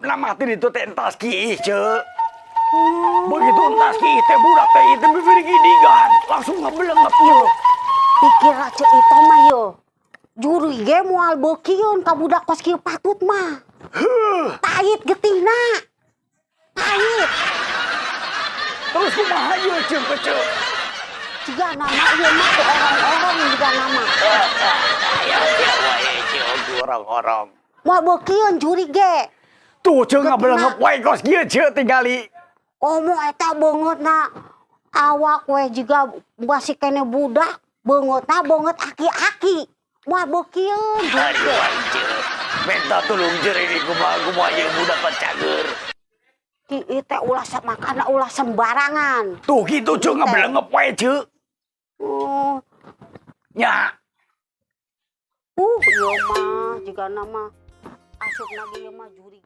nama teh itu teh entas ki ce. Begitu entas ki teh budak teh itu bibir gidigan langsung ngebelengep yo. Pikir aja itu mah yo. Juri ge moal beukieun ka budak pas kieu patut mah. Pahit getihna. Pahit. Terus kumaha ieu ce ce? Juga nama ieu mah ku orang-orang juga nama. Ya wae ce orang-orang. Moal beukieun juri ge. Tuh ce ngabelengep wae kos kieu ce tingali. Omo eta beungeutna awak we juga masih kene budak. Beungeutna beungeut aki-aki. Moal beukieun juri ge. Minta tolong jeri di kumaha ieu budak cager. Ki teh ulah makana ulah sembarangan. Tuh gitu ce ngabelengep wae ce. Nya. Ieu mah juga nama asupna ieu mah juri.